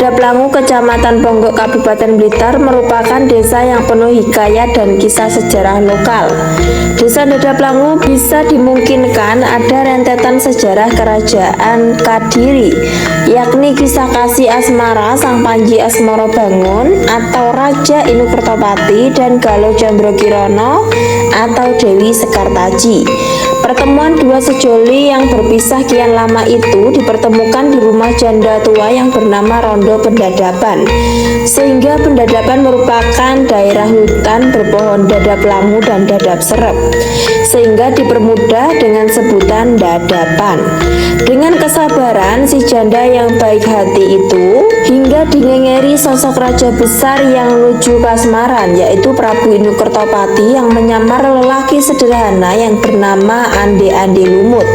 Dadap Langu, Kecamatan Ponggok, Kabupaten Blitar merupakan desa yang penuh hikayat dan kisah sejarah lokal. Desa Dadap Langu bisa dimungkinkan ada rentetan sejarah kerajaan Kadiri, yakni kisah kasih asmara Sang Panji Asmoro Bangun atau Raja Inu Kertopati dan Galuh Condrokirono atau Dewi Sekartaji. Pertemuan dua sejoli yang berpisah kian lama itu dipertemukan di rumah janda tua yang bernama Rondo Pendadapan, sehingga Pendadapan merupakan daerah hutan berpohon dadap langu dan dadap serep, sehingga dipermudah dengan sebutan Dadapan. Dengan kesabaran si janda yang baik hati itu hingga dingengeri sosok raja besar yang menuju kasmaran, yaitu Prabu Inu Kertopati yang menyamar lelaki sederhana yang bernama Ande-Ande Lumut.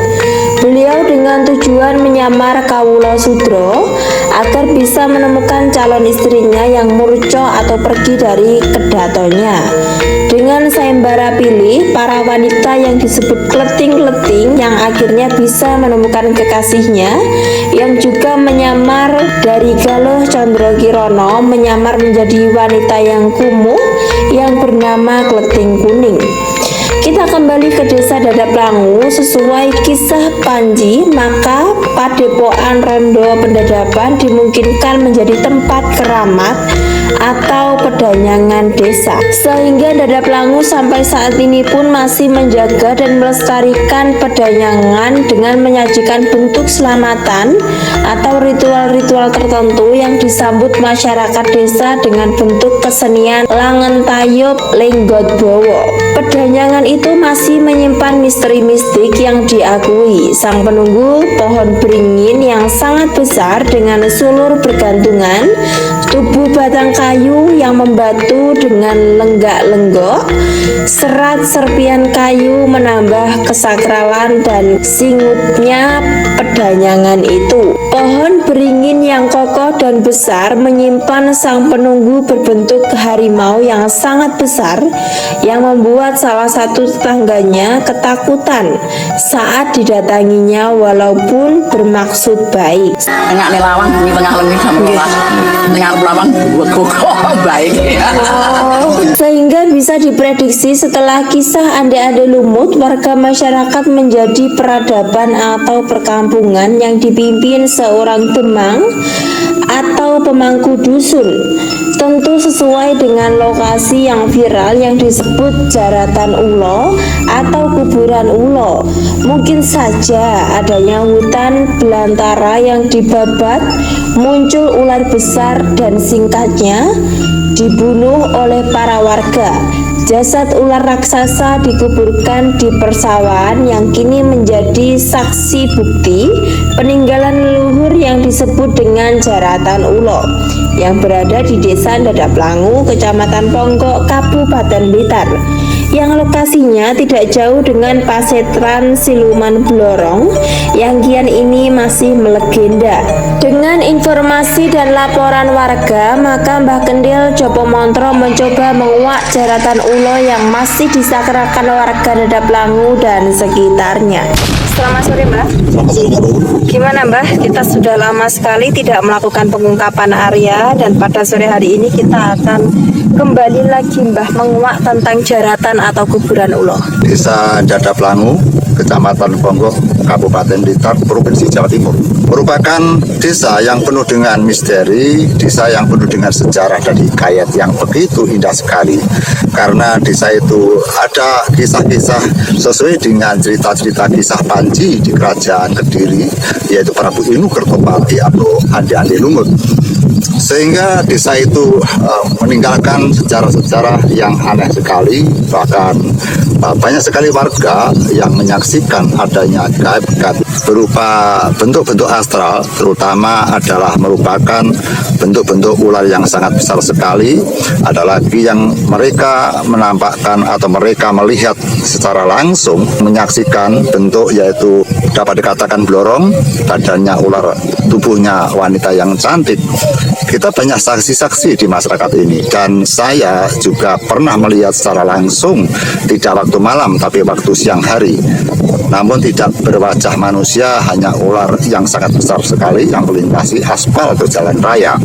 Beliau dengan tujuan menyamar Kawula Sudra agar bisa menemukan calon istrinya yang murca atau pergi dari kedatonya. Dengan sayembara pilih para wanita yang disebut kleting-kleting yang akhirnya bisa menemukan kekasihnya, yang juga menyamar dari Galuh Condrokirono menyamar menjadi wanita yang kumuh yang bernama Kleting Kuning. Kita kembali ke desa Dadap Langu. Sesuai kisah Panji, maka Padepokan Rondo Pendadapan dimungkinkan menjadi tempat keramat atau pedanyangan desa, sehingga Dadap Langu sampai saat ini pun masih menjaga dan melestarikan pedanyangan dengan menyajikan bentuk selamatan atau ritual-ritual tertentu yang disambut masyarakat desa dengan bentuk kesenian Langen Tayub Lenggot Bowo. Pedanyangan itu masih menyimpan misteri mistik yang diakui. Sang penunggu pohon beringin yang sangat besar dengan sulur bergantungan, tubuh batang kayu yang membatu dengan lenggak-lenggok, serat serpian kayu menambah kesakralan dan singutnya pedanyangan itu. Pohon beringin yang kokoh dan besar menyimpan sang penunggu berbentuk harimau yang sangat besar yang membuat salah satu tetangganya ketakutan saat didatanginya walaupun bermaksud baik. Tengah nelawang di tengah lengan sama tengah pelawang buat kokoh baik. Sehingga bisa diprediksi setelah kisah Ande-Ande Lumut, warga masyarakat menjadi peradaban atau perkampungan yang dipimpin seorang demang atau pemangku dusun, tentu sesuai dengan lokasi yang viral yang disebut Jaratan Ulo atau kuburan Ulo. Mungkin saja adanya hutan belantara yang dibabat, muncul ular besar dan singkatnya dibunuh oleh para warga. Jasad ular raksasa dikuburkan di persawahan yang kini menjadi saksi bukti peninggalan leluhur yang disebut dengan Jaratan Ulo yang berada di desa Dadap Langu, Kecamatan Ponggok, Kabupaten Blitar, yang lokasinya tidak jauh dengan Pasetran Siluman Blorong yang kian ini masih melegenda. Dengan informasi dan laporan warga, maka Mbah Kendil Jopo Montro mencoba menguak Jaratan Ulo yang masih disakrakan warga Dadap Langu dan sekitarnya. Selamat sore, Mbah. Selamat sore, Mbak. Gimana, Mbah? Kita sudah lama sekali tidak melakukan pengungkapan area, dan pada sore hari ini kita akan kembali lagi, Mbah, menguak tentang Jaratan atau kuburan Ulo. Desa Dadap Langu, Kecamatan Ponggok, Kabupaten Blitar, Provinsi Jawa Timur, merupakan desa yang penuh dengan misteri, desa yang penuh dengan sejarah dan hikayat yang begitu indah sekali. Karena desa itu ada kisah-kisah sesuai dengan cerita-cerita kisah Panji di Kerajaan Kediri, yaitu Prabu Inu Kertopati atau Ande-Ande Lumut. Sehingga desa itu meninggalkan sejarah-sejarah yang aneh sekali. Bahkan banyak sekali warga yang menyaksikan adanya gaib berupa bentuk-bentuk astral, terutama adalah merupakan bentuk-bentuk ular yang sangat besar sekali. Ada lagi yang mereka menampakkan atau mereka melihat secara langsung, menyaksikan bentuk yaitu dapat dikatakan blorong, badannya ular, tubuhnya wanita yang cantik. kita banyak saksi-saksi di masyarakat ini, dan saya juga pernah melihat secara langsung, tidak waktu malam tapi waktu siang hari. Namun tidak berwajah manusia, hanya ular yang sangat besar sekali yang melintasi aspal atau jalan raya.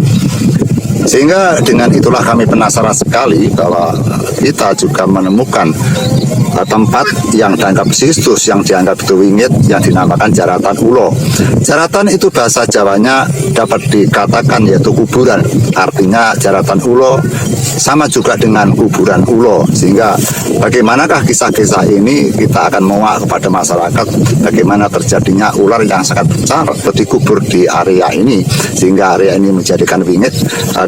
Sehingga dengan itulah kami penasaran sekali bahwa kita juga menemukan tempat yang dianggap mistis, yang dianggap itu wingit, yang dinamakan Jaratan Ulo. Jaratan itu bahasa Jawanya dapat dikatakan yaitu kuburan. Artinya Jaratan Ulo sama juga dengan kuburan Ulo. Sehingga bagaimanakah kisah-kisah ini kita akan menguak kepada masyarakat bagaimana terjadinya ular yang sangat besar dikubur di area ini, sehingga area ini menjadikan wingit.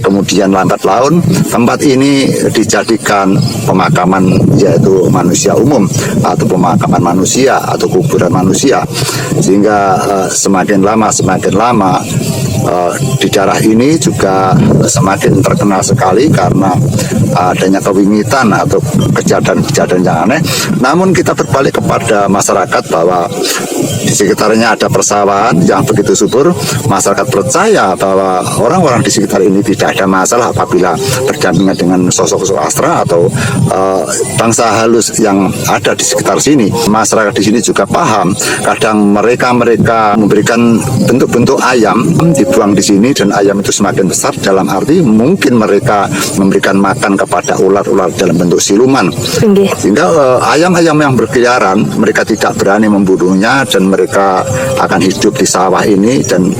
Kemudian lambat laun tempat ini dijadikan pemakaman yaitu manusia umum atau pemakaman manusia atau kuburan manusia, sehingga semakin lama di daerah ini juga semakin terkenal sekali karena adanya kewingitan atau kejadian-kejadian yang aneh. Namun kita berbalik kepada masyarakat bahwa di sekitarnya ada persawahan yang begitu subur. Masyarakat percaya bahwa orang-orang di sekitar ini tidak ada masalah apabila berdampingan dengan sosok-sosok astra atau bangsa halus yang ada di sekitar sini. Masyarakat di sini juga paham, kadang mereka memberikan bentuk-bentuk ayam dibuang di sini, dan ayam itu semakin besar, dalam arti mungkin mereka memberikan makan kepada ular-ular dalam bentuk siluman. Sehingga ayam-ayam yang berkeliaran mereka tidak berani membunuhnya, dan mereka akan hidup di sawah ini, dan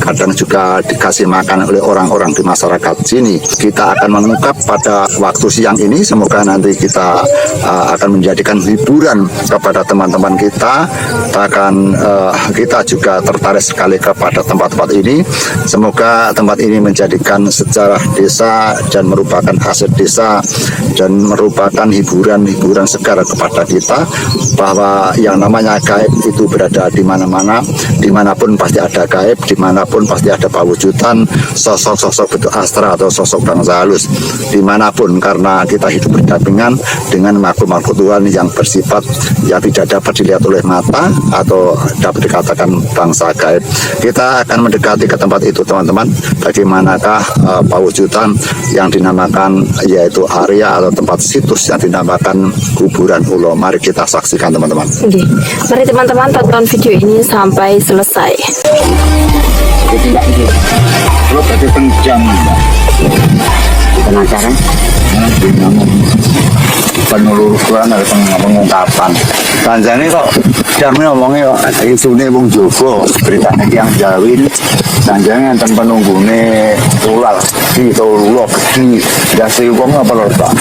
kadang juga dikasih makan oleh orang-orang di masyarakat sini. Kita akan mengungkap pada waktu siang ini, semoga nanti kita akan menjadikan hiburan kepada teman-teman kita. Bahkan kita juga tertarik sekali kepada tempat-tempat ini. Semoga tempat ini menjadikan sejarah desa dan merupakan aset desa, dan merupakan hiburan-hiburan segar kepada kita, bahwa yang namanya gaib itu berada di mana-mana, dimanapun pasti ada gaib, dimanapun pasti ada pewujudan sosok-sosok bentuk astra atau sosok bangsa halus dimanapun, karena kita hidup berdampingan dengan makhluk-makhluk Tuhan yang bersifat yang tidak dapat dilihat oleh mata atau dapat dikatakan bangsa gaib. Kita akan mendekati ke tempat itu, teman-teman. Bagaimanakah pewujudan yang dinamakan yaitu area atau tempat situs yang dinamakan kuburan Ulo. Mari kita saksikan, teman-teman. Mari teman-teman tonton video ini sampai selesai. Lo tadi penjam Penasaran? penelusuran atau pengungkapan. Tanjane kok jamnya ngomongnya kok isune wong Jowo, beritane yang Jawi. Tanjane enten penunggune ular, itu ulo gede. Dasi wong apa lho, Pak?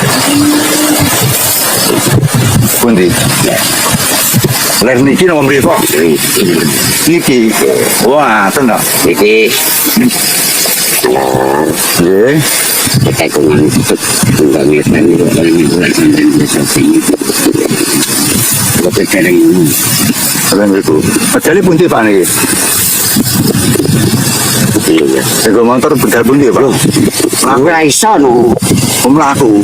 Pundi? Ler niki nomor mriko? Niki. Wah, tenan. Iki Nggih. kita kungan tunggang ngetan di bulan sandan desa sini. Bapak kereng ini. Kalian itu. Padahal pundi Pak niki? Iya. Ego motor bedal pundi Pak? Ora iso no. Mlaku.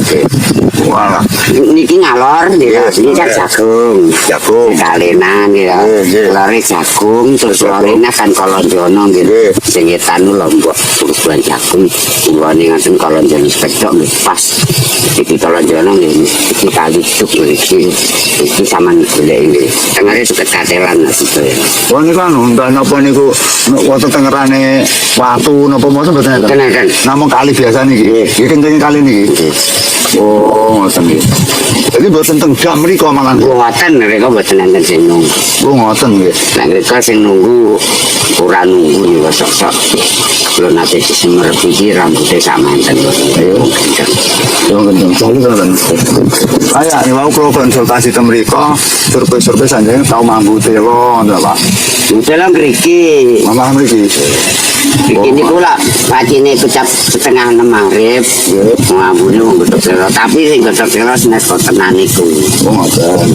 Walah. Niki ngalor ya, ini kan jagung. Jagung. Kalenan ya. Lare jagung terus lorena kan kolonjono gitu. Sing etan lombok bulan jagung. Buane ngaten kolonjono spektok pas. Iki kolonjono iki kali cuk iki sampean golek iki. Tengare suket katelan gitu ya. Wah niku kan undan apa niku wonten tengerane watu napa mboten mboten. Kan. Namung kali biasa niki. Iki kencenge kali niki. Oh, ngoten nggih. Jadi mboten teng jam mriku malah. Buatan mereka buatan enten sing nunggu. Oh, ngoten nggih. Nah mereka sing nunggu ora nunggu nih sok-sok. Belum nanti semer pikir rambutnya sama enten. Ayo kenceng. Yo kenceng sekali kan. Aya nek wau kula konsultasi teng mriku, survei-survei sanjane tau mambu telo ngono Pak. Dalam mriki. Mamah mriki. Ini pula pacine kecap setengah 6 magrib. Ngambune wong betul telo, tapi sing betul telo senes kok tenan iku. Oh, ngoten.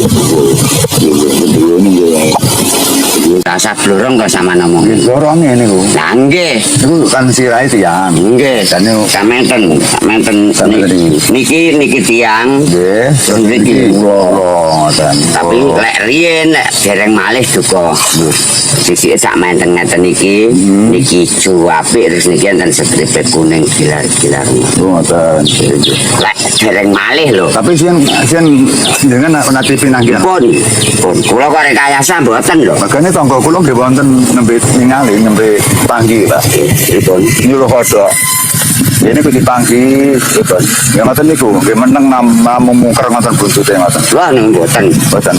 Ini rasa blorong kok sama ngomongin. Lorong ini ku. Nah nggih. Itu kan sirai tiang. Nggih, samenten niki tiang. Nggih, terus niki ngoten. Tapi lek riyen lek dereng malih duka. Sisike sak menten ngeten niki, niki ijo apik terus niki enten stripe kuning gilar-gilar. Ngoten. Lek dereng malih lho. Tapi sian jenengan nate pinanggian. Pun kula kok rekayasa mboten lho. Makanya tangga kula nggih wonten nembe ningali nembe panggi, Pak. Pripun? Nyuruh kodok. Ini ku dipanggi, betul. Ya ngoten niku, nggih meneng nama mungker ngoten buntute ngoten. Wah ning mboten. Boten.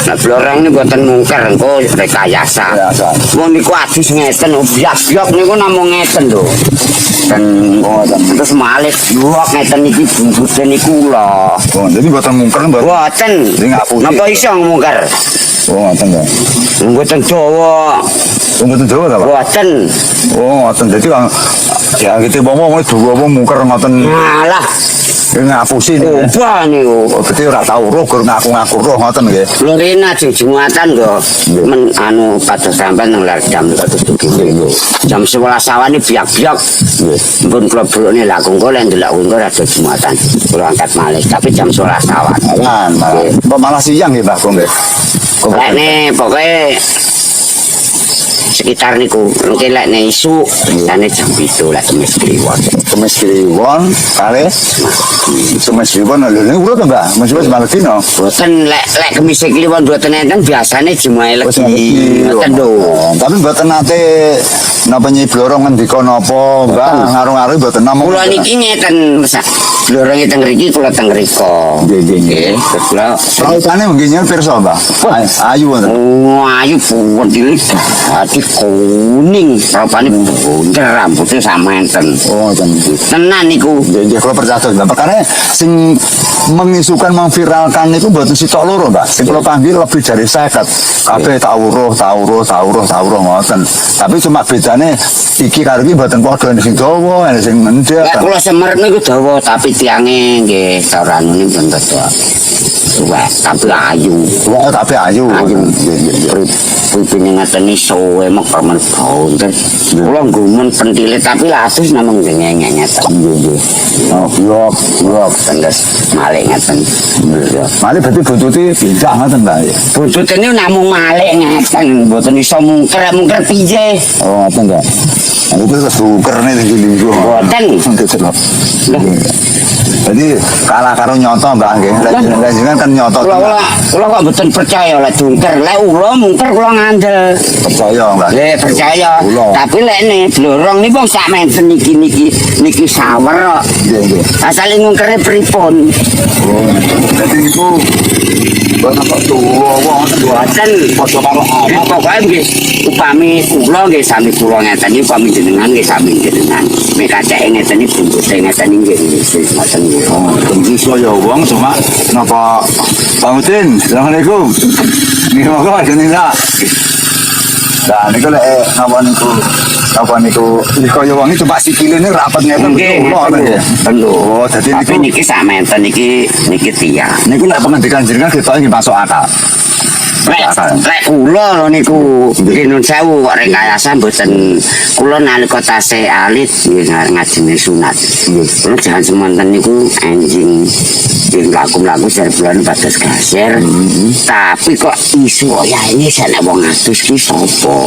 Nah blorong ini mboten mungker engko rekayasa. Rekayasa. Wong niku adus ngeten biak-biak niku namung ngeten lho. Dan terus malih luwak ngeten iki buntute niku lho. Oh, jadi boten mungker mboten. Mboten. Jadi ngapusi. Napa iso mungker? Oh, ngoten ya. Mboten Jawa. Mboten Jawa ta, Pak? Mboten. Oh, ngoten. Jadi kan ya gitu ngomong dua mungker ngoten Alah, ngapusi niku. ubah niku. Oh, berarti ora tau roh gur ngaku-ngaku roh ngoten nggih. Lorena jumatan kok men anu pada sampean nang jam 11 awan iki biak-biak. Mpun kula blokne lah kongko lek ndelok kongko rada jumatan. Kula angkat malih tapi jam 11 awan. Kan, kok malah siang nggih, Pak, nggih. Lek ne pokoke sekitar niku mungkin lek ne isu jane jam 7 lek Kemis Kliwon. Kemis Kliwon kali Kemis Kliwon lho niku urut to, Mbak? Mas wis malah dino. Boten lek Kemis Kliwon boten enten biasane Jumae legi. Ngoten lho. Tapi mboten nate napa nyi blorong ngendika napa, Mbak? Ngarung-arung mboten namung. Kula niki ngeten blorong teng mriki kula teng mriko. Nggih. Terus kula Rautane mungkin pirsa, Mbak. Ayu wonten. oh ayu puwet iki kuning rupane bunder rambutnya sama enten. Oh, Tenan niku. Nggih, kula percaya, Mbak. Perkara sing mengisukan memviralkan niku mboten sitok loro, Mbak. Sing kula panggil lebih dari 50. Kabeh tawuruh ngoten. Tapi cuma bedane iki karo iki mboten padha sing dawa, sing mendhet. Lek kula semer niku dawa tapi tiange nggih saranune pun tetep. Wah, tapi ayu. Wah, tapi ayu. Pipine ngaten iso emok permen bonten. Kula nggumen pentile tapi latus namung ngengengeten. Oh, blok. Tengges malih ngeten. Malih berarti buntuti pindah ngoten, Mbak. Buntutene namung malih ngeten, mboten iso mungker piye. Oh, ngoten ta. Itu terus bukerne iki lho. Mboten. Jadi kalah karo nyoto, Mbak, nggih. Jenengan kan nyoto. Kula kok mboten percaya lek dungker. Lek ula mungker kula ngandel. Percaya, Mbak. Nggih, percaya. Tapi lek ne blorong niku wong sak menten niki sawer kok. Nggih. Asale ngungkere pripun? Oh, jadi niku boten kok tuwa wonten Boten padha karo Nggih, pokoke nggih upami kula nggih sami kula ngeten iki upami jenengan nggih sami jenengan. Mek kacake ngeten iki buntute ngeten iki nggih ngoten nggih. Oh, tentu saya wong cuma napa Pak Udin, Assalamualaikum. Nggih monggo jenengan. Nah, niku lek napa niku kaya wong iki cuma sikile ini rapat ngeten Nggih, tentu. Oh, dadi Tapi niki sak menten niki tiang. niku lek pengendikan jenengan ketok iki masuk akal. Lek kula lho niku nun sewu kok rekayasa mboten kula nalika tasih alit ngajine sunat. Kula jangan semonten niku anjing sing laku-laku serbulan batas gaser. Tapi kok isu ya ini sana wong adus ki sapa?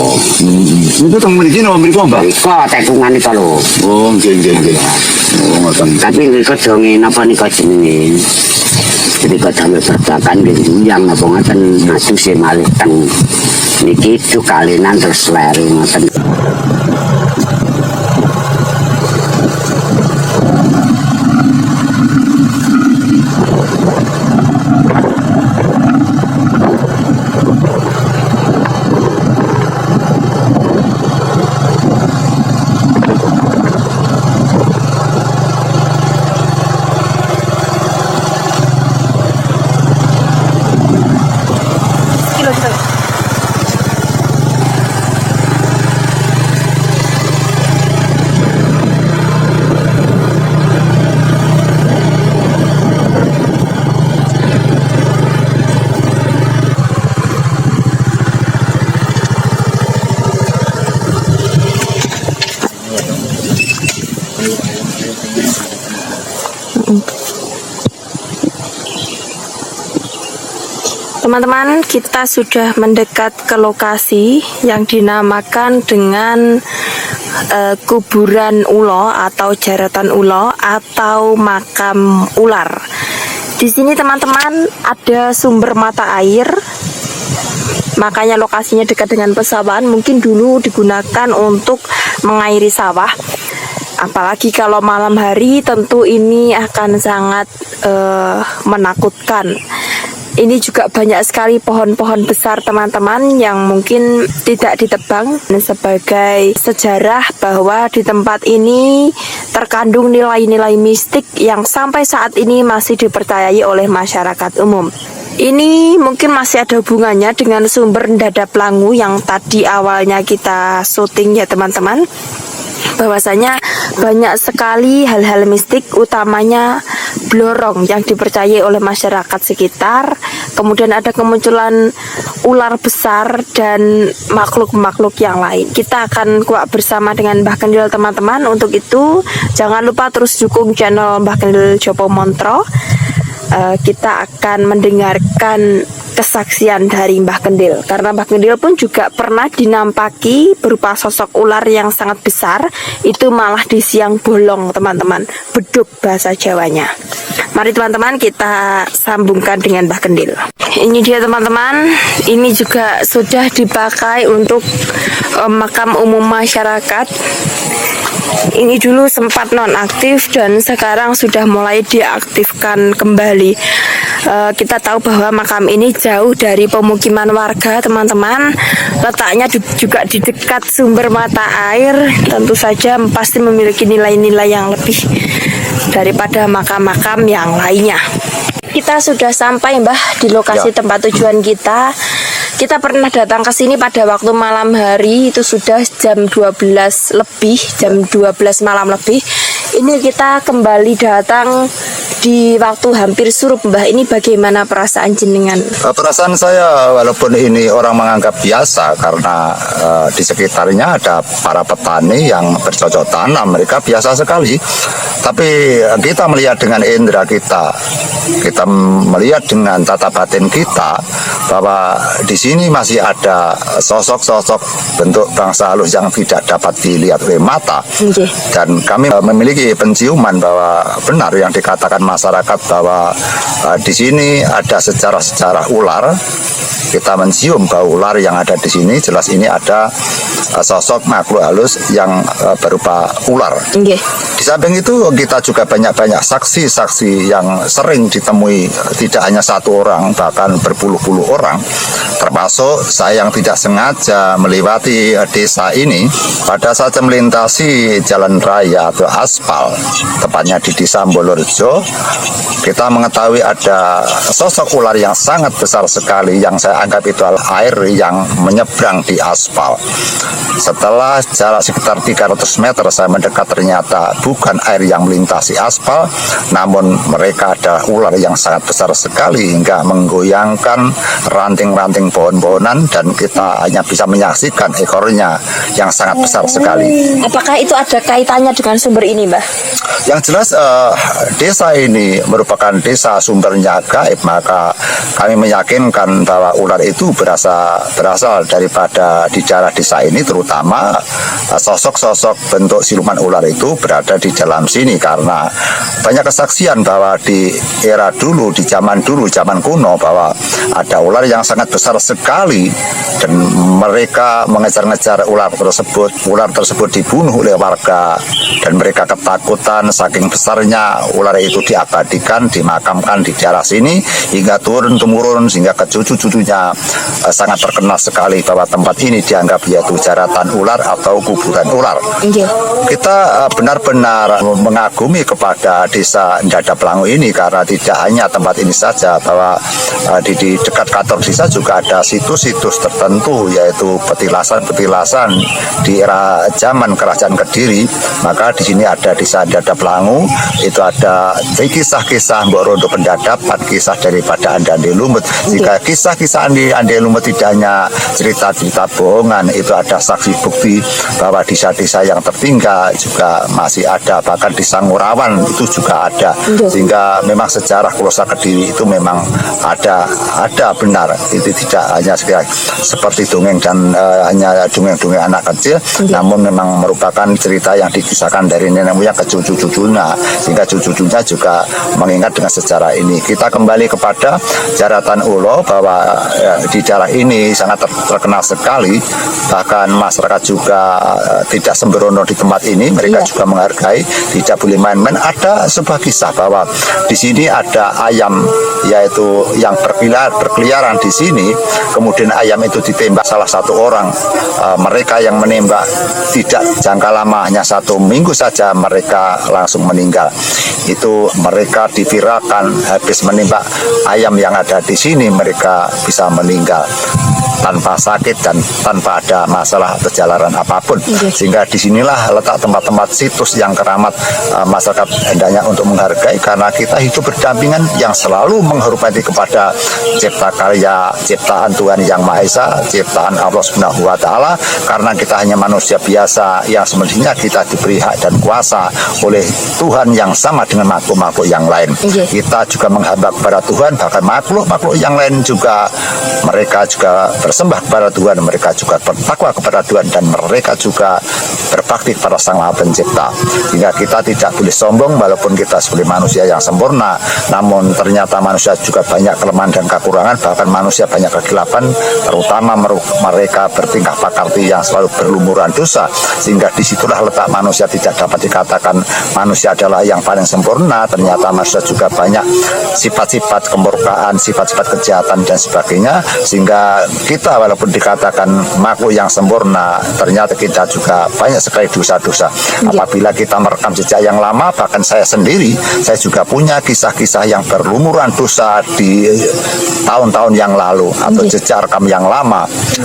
Niku teng mriki napa mriku, Mbak? Kok tekungan iki lho. Oh, nggih. Oh, ngoten. Tapi niku donge napa niku jenenge? Jadi kok damel berdakan yang apa ngoten adus malih teng niki itu kalinan terus lere ngoten. Teman-teman, kita sudah mendekat ke lokasi yang dinamakan dengan kuburan ulo atau jaratan ulo atau makam ular. Di sini teman-teman ada sumber mata air, makanya lokasinya dekat dengan pesawahan. Mungkin dulu digunakan untuk mengairi sawah. Apalagi kalau malam hari, tentu ini akan sangat menakutkan. Ini juga banyak sekali pohon-pohon besar teman-teman yang mungkin tidak ditebang, sebagai sejarah bahwa di tempat ini terkandung nilai-nilai mistik yang sampai saat ini masih dipercayai oleh masyarakat umum. Ini mungkin masih ada hubungannya dengan sumber Dadap Langu yang tadi awalnya kita syuting ya teman-teman. Bahwasanya banyak sekali hal-hal mistik, utamanya blorong yang dipercayai oleh masyarakat sekitar. Kemudian ada kemunculan ular besar dan makhluk-makhluk yang lain. Kita akan kuak bersama dengan Mbah Kendil teman-teman. Untuk itu jangan lupa terus dukung channel Mbah Kendil Jopo Montro. Kita akan mendengarkan kesaksian dari Mbah Kendil, karena Mbah Kendil pun juga pernah dinampaki berupa sosok ular yang sangat besar, itu malah di siang bolong teman-teman, beduk bahasa Jawanya. Mari teman-teman kita sambungkan dengan Mbah Kendil. Ini dia teman-teman, ini juga sudah dipakai untuk makam umum masyarakat. Ini dulu sempat nonaktif dan sekarang sudah mulai diaktifkan kembali. Kita tahu bahwa makam ini jauh dari pemukiman warga teman-teman. Letaknya juga di dekat sumber mata air. Tentu saja pasti memiliki nilai-nilai yang lebih daripada makam-makam yang lainnya. Kita sudah sampai Mbah di lokasi tempat tujuan kita. Kita pernah datang ke sini pada waktu malam hari, itu sudah jam 12 lebih, jam 12 malam lebih. Ini kita kembali datang di waktu hampir surup Mbah. Ini bagaimana perasaan jenengan? Perasaan saya, walaupun ini orang menganggap biasa karena di sekitarnya ada para petani yang bercocok tanam, mereka biasa sekali. Tapi kita melihat dengan indera kita melihat dengan tata batin kita bahwa di sini masih ada sosok-sosok bentuk bangsa halus yang tidak dapat dilihat oleh mata. Dan kami memiliki penciuman bahwa benar yang dikatakan masyarakat bahwa di sini ada sejarah-sejarah ular. Kita mencium bau ular yang ada di sini, jelas ini ada sosok makhluk halus yang berupa ular. Di samping itu kita juga banyak-banyak saksi-saksi yang sering ditemui, tidak hanya satu orang, bahkan berpuluh-puluh orang. Termasuk saya yang tidak sengaja melewati desa ini pada saat melintasi jalan raya atau aspal, tepatnya di Desa Bolorjo. Kita mengetahui ada sosok ular yang sangat besar sekali yang saya anggap itu adalah air yang menyeberang di aspal. Setelah jarak sekitar 300 meter saya mendekat, ternyata bukan air yang melintasi aspal, namun mereka adalah ular yang sangat besar sekali hingga menggoyangkan ranting-ranting pohon-pohonan, dan kita hanya bisa menyaksikan ekornya yang sangat besar sekali. Apakah itu ada kaitannya dengan sumber ini, Mbah? Yang jelas desa ini merupakan desa sumbernya gaib, maka kami meyakinkan bahwa ular itu berasal daripada di daerah desa ini, terutama sosok-sosok bentuk siluman ular itu berada di dalam sini, karena banyak kesaksian bahwa di era dulu, di zaman dulu, zaman kuno, bahwa ada ular yang sangat besar sekali dan mereka mengejar-ngejar ular tersebut. Ular tersebut dibunuh oleh warga dan mereka ketakutan saking besarnya ular itu diabadikan, dimakamkan di daerah sini hingga turun-temurun sehingga ke cucu-cucunya sangat terkenal sekali bahwa tempat ini dianggap yaitu jaratan ular atau kuburan ular. Kita benar-benar mengagumi kepada desa Dadap Langu ini karena tidak hanya tempat ini saja, bahwa di dekat kantor desa juga ada situs-situs tertentu yaitu petilasan-petilasan di era zaman Kerajaan Kediri. Maka di sini ada desa Dadap Langu, itu ada kisah-kisah Mbok Rondo Pendadapan, kisah daripada Ande Lumut. Jika kisah-kisah Ande Lumut tidak hanya cerita-cerita bohongan, itu ada saksi bukti bahwa desa-desa yang tertinggal juga masih ada, bahkan di Sangurawan itu juga ada. Sehingga memang sejarah Kulosa Kediri itu memang ada benar. Itu tidak hanya seperti dongeng dan hanya dongeng-dongeng anak kecil, namun memang merupakan cerita yang dikisahkan dari nenek moyang ke cucu-cucunya, sehingga cucu-cucunya juga mengingat dengan sejarah ini. Kita kembali kepada Jaratan Ulo, bahwa di daerah ini sangat terkenal sekali, bahkan masyarakat juga tidak sembrono di tempat ini, mereka juga menghargai, tidak boleh main-main. Ada sebuah kisah bahwa di sini ada ayam, yaitu yang berkeliaran di sini, kemudian ayam itu ditembak salah satu orang. Mereka yang menembak tidak jangka lama, hanya 1 minggu saja mereka langsung meninggal. Itu mereka diviralkan, habis menembak ayam yang ada di sini mereka bisa meninggal tanpa sakit dan tanpa ada masalah atau jalanan apapun. Sehingga disinilah letak tempat-tempat situs yang keramat masyarakat hendaknya untuk menghargai, karena kita hidup berdampingan yang selalu menghormati kepada cipta karya, ciptaan Tuhan Yang Maha Esa, ciptaan Allah Subhanahu wa Ta'ala, karena kita hanya manusia biasa yang semestinya kita diberi hak dan kuasa oleh Tuhan yang sama dengan makhluk-makhluk yang lain. Kita juga menghamba kepada Tuhan, bahkan makhluk-makhluk yang lain juga mereka juga bersembah kepada Tuhan, mereka juga bertakwa kepada Tuhan, dan mereka juga berbakti kepada Sang Maha Pencipta. Sehingga kita tidak boleh sombong, walaupun kita sebagai manusia yang sempurna, namun ternyata manusia juga banyak kelemahan dan kekurangan, bahkan manusia banyak kegelapan, terutama mereka bertingkah pakarti yang selalu berlumuran dosa. Sehingga disitulah letak manusia tidak dapat dikatakan manusia adalah yang paling sempurna. Ternyata manusia juga banyak sifat-sifat kemurkaan, sifat-sifat kejahatan dan sebagainya. Sehingga kita walaupun dikatakan makhluk yang sempurna, ternyata kita juga banyak sekali dosa-dosa. Apabila kita merekam jejak yang lama, bahkan saya sendiri, saya juga punya kisah-kisah yang berlumuran dosa di tahun-tahun yang lalu, atau jejak rekam yang lama.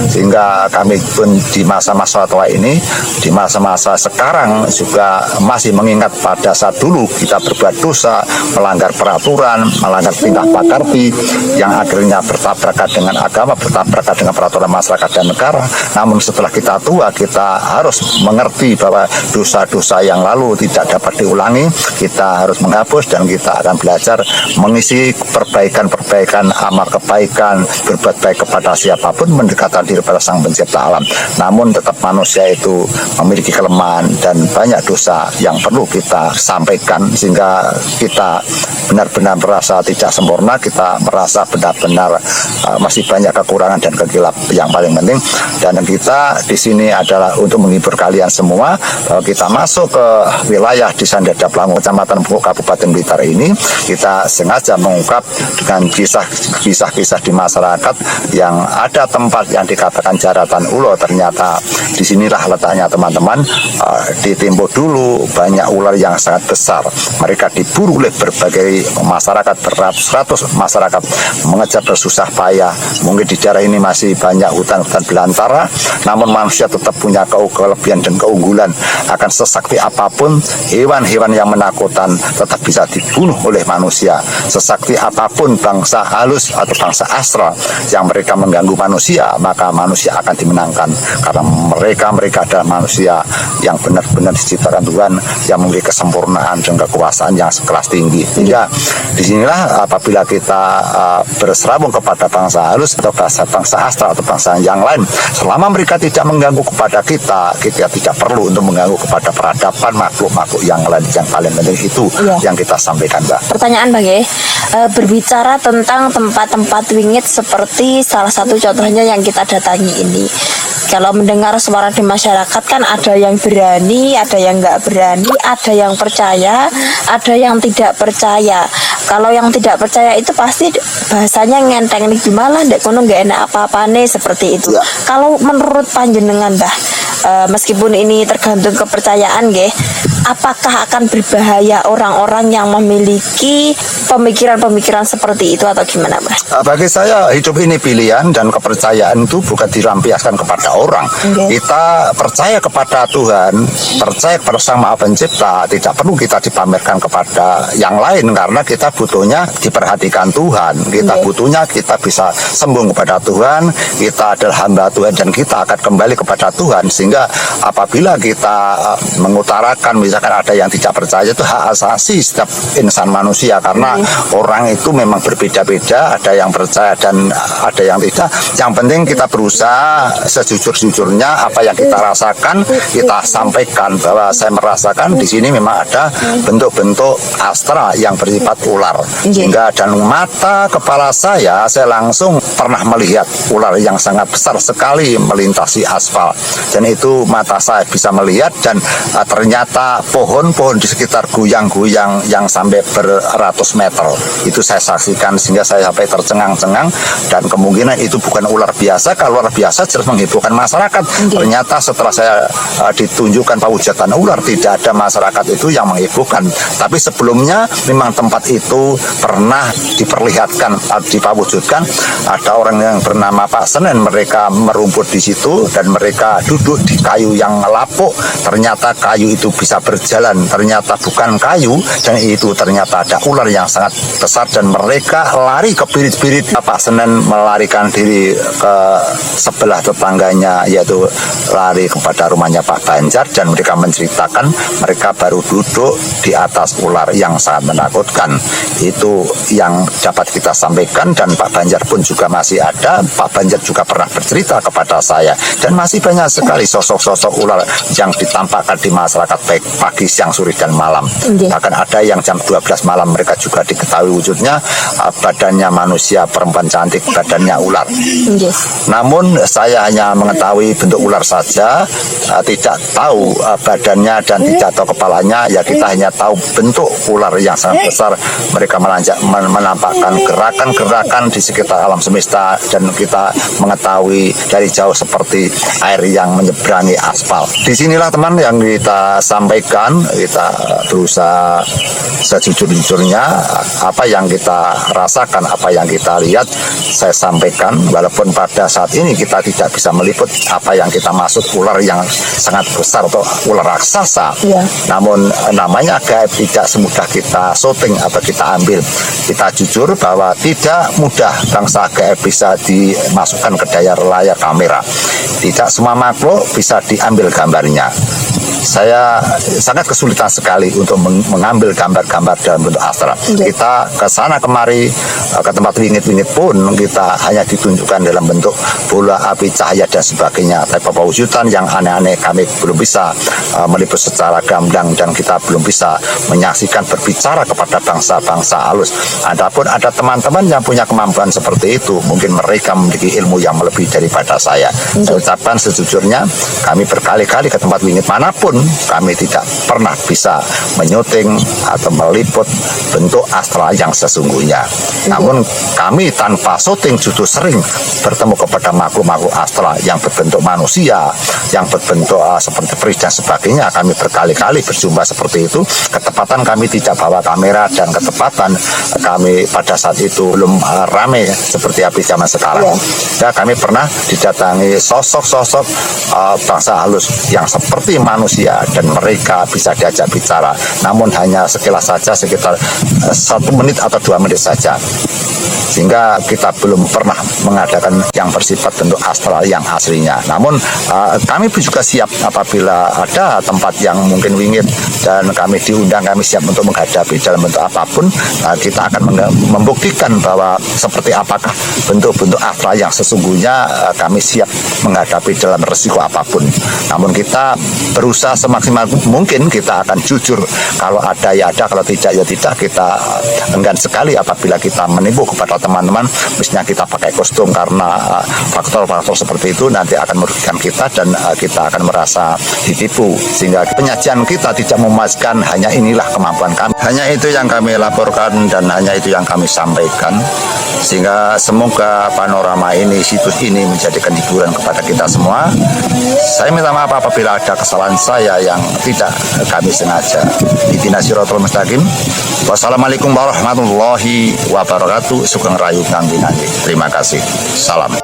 Sehingga kami pun di masa-masa tua ini, di masa-masa sekarang juga masih mengingat pada saat dulu kita berbuat dosa, melanggar peraturan, melanggar tingkah pakarti, yang akhirnya bertabrakan dengan agama, bertabrakan dengan peraturan masyarakat dan negara. Namun setelah kita tua, kita harus mengerti bahwa dosa-dosa yang lalu tidak dapat diulangi. Kita harus menghapus, dan kita akan belajar mengisi perbaikan-perbaikan, amal kebaikan, berbuat baik kepada siapapun, mendekatkan diri pada Sang Pencipta alam. Namun tetap manusia itu memiliki kelemahan dan banyak dosa yang perlu kita sampaikan, sehingga kita benar-benar merasa tidak sempurna, kita merasa benar-benar masih banyak kekurangan dan kegelapan. Yang paling penting, dan kita di sini adalah untuk menghibur kalian semua bahwa kita masuk ke wilayah Desa Dadaplangu, Kecamatan Punggung, Kabupaten Blitar ini, kita sengaja mengungkap dengan kisah-kisah di masyarakat yang ada tempat yang dikatakan Jaratan Ulo. Ternyata disinilah letaknya teman-teman. Di tempo dulu banyak ular yang sangat besar, mereka diburu oleh berbagai masyarakat, beratus-ratus masyarakat mengejar bersusah payah. Mungkin di daerah ini masih banyak hutan-hutan belantara, namun manusia tetap punya kelebihan dan keunggulan. Akan sesakti apapun, hewan-hewan yang menakutkan tetap bisa dibunuh oleh manusia. Sesakti apapun bangsa halus atau bangsa astral yang mereka mengganggu manusia, maka manusia akan dimenangkan, karena mereka adalah manusia yang benar-benar diciptakan Tuhan, yang memiliki kesempurnaan dan kekuasaan yang sekelas tinggi. Sehingga disinilah apabila kita berserabung kepada bangsa halus atau bangsa astral atau bangsa yang lain, selama mereka tidak mengganggu kepada kita tidak perlu untuk mengganggu kepada peradaban makhluk-makhluk yang lain. Yang paling penting itu yang kita sampaikan, Mbak. Pertanyaan Bang berbicara tentang tempat-tempat wingit seperti salah satu contohnya yang kita datangi ini. Kalau mendengar suara di masyarakat kan ada yang berani, ada yang nggak berani, ada yang percaya, ada yang tidak percaya. Kalau yang tidak percaya itu pasti bahasanya ngenteng nih, gimana ndek kono nggak enak apa-apane seperti itu. Kalau menurut panjenengan Mbah, meskipun ini tergantung kepercayaan apakah akan berbahaya orang-orang yang memiliki pemikiran-pemikiran seperti itu atau gimana Mbah? Bagi saya hidup ini pilihan, dan kepercayaan itu bukan dilampiaskan kepada orang. Kita percaya kepada Tuhan, percaya kepada Sang Maha Pencipta, tidak perlu kita dipamerkan kepada yang lain, karena kita butuhnya diperhatikan Tuhan, kita butuhnya kita bisa sembung kepada Tuhan, kita adalah hamba Tuhan dan kita akan kembali kepada Tuhan. Sehingga Sehingga apabila kita mengutarakan misalkan ada yang tidak percaya, itu hak asasi setiap insan manusia, karena orang itu memang berbeda-beda, ada yang percaya dan ada yang tidak. Yang penting kita berusaha sejujur-jujurnya apa yang kita rasakan kita sampaikan, bahwa saya merasakan di sini memang ada bentuk-bentuk astral yang bersifat ular. Sehingga dan mata kepala saya langsung pernah melihat ular yang sangat besar sekali melintasi aspal, dan itu mata saya bisa melihat. Dan ternyata pohon-pohon di sekitar guyang-guyang yang sampai beratus meter itu saya saksikan, sehingga saya sampai tercengang-cengang. Dan kemungkinan itu bukan ular biasa. Kalau ular biasa jelas menghebohkan masyarakat. Ternyata setelah saya ditunjukkan pawujudan ular, tidak ada masyarakat itu yang menghebohkan. Tapi sebelumnya memang tempat itu pernah diperlihatkan, dipawujudkan. Ada orang yang bernama Pak Senen, mereka merumput di situ dan mereka duduk di kayu yang lapuk. Ternyata kayu itu bisa berjalan, ternyata bukan kayu, dan itu ternyata ada ular yang sangat besar, dan mereka lari ke birit-birit. Pak Senen melarikan diri ke sebelah tetangganya, yaitu lari kepada rumahnya Pak Banjar, dan mereka menceritakan mereka baru duduk di atas ular yang sangat menakutkan. Itu yang dapat kita sampaikan, dan Pak Banjar pun juga masih ada. Pak Banjar juga pernah bercerita kepada saya, dan masih banyak sekali sosok-sosok ular yang ditampakkan di masyarakat baik pagi, siang, sore, dan malam. Bahkan ada yang jam 12 malam mereka juga diketahui wujudnya, badannya manusia, perempuan cantik, badannya ular. Namun saya hanya mengetahui bentuk ular saja, tidak tahu badannya dan tidak tahu kepalanya. Ya kita hanya tahu bentuk ular yang sangat besar. Mereka menampakkan gerakan-gerakan di sekitar alam semesta, dan kita mengetahui dari jauh seperti air yang menyeberangi aspal. Disinilah teman yang kita sampaikan, kita berusaha sejujur-jujurnya apa yang kita rasakan, apa yang kita lihat, saya sampaikan. Walaupun pada saat ini kita tidak bisa meliput apa yang kita maksud ular yang sangat besar atau ular raksasa, namun namanya gaib tidak semudah kita syuting atau kita ambil. Kita jujur bahwa tidak mudah bangsa gaib bisa dimasukkan ke layar kamera. Tidak semua makhluk bisa diambil gambarnya. Saya sangat kesulitan sekali untuk mengambil gambar-gambar dalam bentuk astral. Kita ke sana kemari, ke tempat wingit-wingit pun kita hanya ditunjukkan dalam bentuk bola api, cahaya, dan sebagainya. Tapi pewujudan yang aneh-aneh kami belum bisa meliput secara gamblang, dan kita belum bisa menyaksikan berbicara kepada bangsa-bangsa halus. Adapun ada teman-teman yang punya kemampuan seperti itu, mungkin mereka memiliki ilmu yang melebihi daripada saya. Saya ucapkan sejujurnya, kami berkali-kali ke tempat wingit manapun, kami tidak pernah bisa menyuting atau meliput bentuk astral yang sesungguhnya. Namun kami tanpa syuting justru sering bertemu kepada makhluk-makhluk astral yang berbentuk manusia, yang berbentuk seperti peri dan sebagainya. Kami berkali-kali berjumpa seperti itu. Ketepatan kami tidak bawa kamera, dan ketepatan kami pada saat itu belum ramai seperti api zaman sekarang. Ya, kami pernah didatangi sosok-sosok bangsa halus yang seperti manusia, dan mereka bisa diajak bicara, namun hanya sekilas saja, sekitar 1 menit atau 2 menit saja. Sehingga kita belum pernah mengadakan yang bersifat bentuk astral yang aslinya. Namun kami juga siap apabila ada tempat yang mungkin wingit dan kami diundang, kami siap untuk menghadapi dalam bentuk apapun. Kita akan membuktikan bahwa seperti apakah bentuk-bentuk astral yang sesungguhnya. Kami siap menghadapi dalam resiko apapun. Namun kita berusaha semaksimal mungkin, kita akan jujur. Kalau ada ya ada, kalau tidak ya tidak. Kita enggan sekali apabila kita menipu kepada teman-teman, misalnya kita pakai kostum, karena faktor-faktor seperti itu nanti akan merugikan kita, dan kita akan merasa ditipu, sehingga penyajian kita tidak memuaskan. Hanya inilah kemampuan kami, hanya itu yang kami laporkan, dan hanya itu yang kami sampaikan. Sehingga semoga panorama ini, situs ini menjadikan hiburan kepada kita semua. Saya minta maaf apabila ada kesalahan saya yang tidak kami sengaja. Ihdinas siratal mustaqim. Wassalamualaikum warahmatullahi wabarakatuh. Sugeng rayu kang winangi. Terima kasih. Salam.